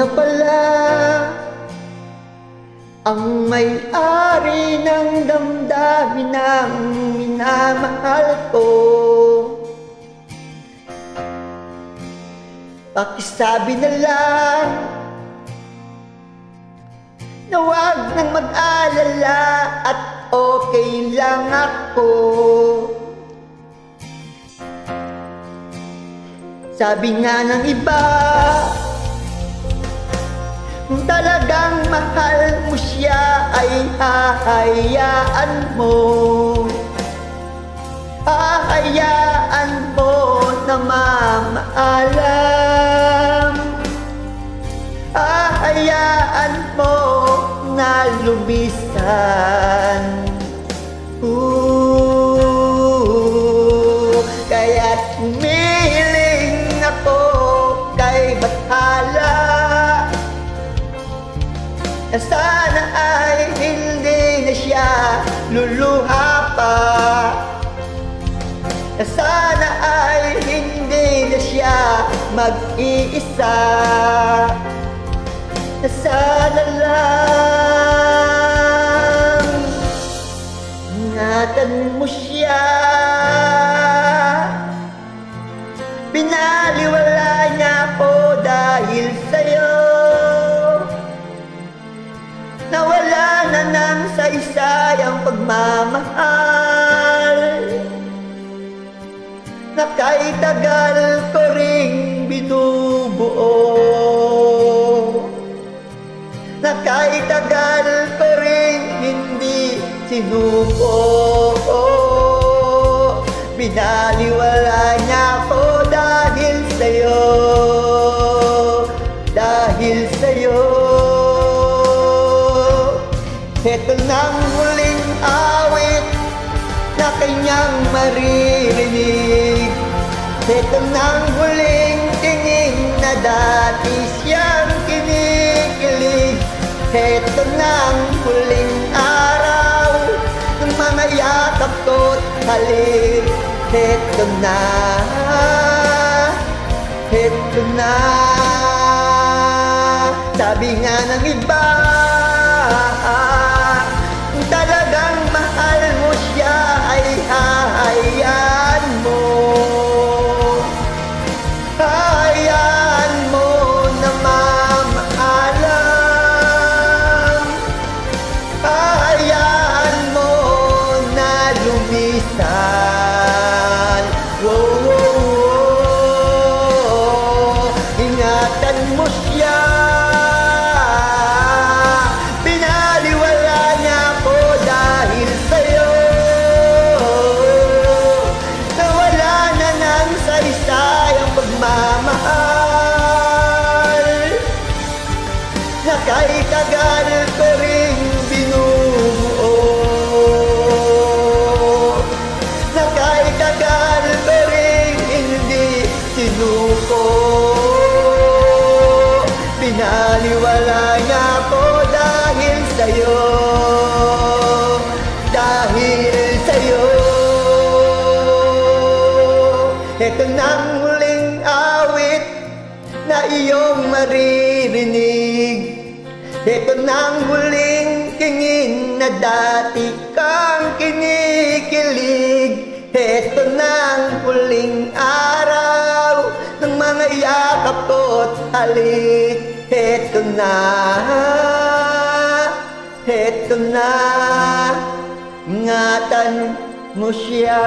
na pala ang may-ari ng damdamin ng minamahal ko. Pakisabi na lang na huwag nang mag-alala at okay lang ako. Sabi nga ng iba, kung talagang mahal mo siya ay hahayaan mo. Hahayaan mo na mamaalam. Hahayaan mo na lumisan. Kaya't humihiling ako kay Bathala na sana ay hindi na siya luluha pa. Na sana ay hindi na siya mag-iisa. Na sana lang ingatan mo siya. Binaliwala niya ako dahil sa'yo. Nawala na ng saysayang pagmamahal na kahit tagal ko ring binubuo. Na kahit tagal ko ring hindi sinuko. Binaliwala niya ako dahil sa'yo. Dahil sa'yo. Ito nang huling awit na kanyang maririnig. Ito nang huling tingin na dati siyang kinikilig. Ito nang huling araw ng mga yakap ko't halik. Ito na. Ito na. Sabi nga ng iba, kung talagang mahal mo siya ay hahayaan mo. Hahayaan mo na mamaalam. Hahayaan mo na lumisan. Ingatan mo siya. Na kahit tagal ko rin binubuo. Na kahit tagal ko rin hindi sinuko. Binaliwala niya ako dahil sa'yo. Dahil sa'yo. Ito nang huling awit na iyong maririnig. Ito nang huling tingin na dati kang kinikilig. Ito nang huling araw ng mga yakap ko't halik. Ito na. Ito na. Ingatan mo siya.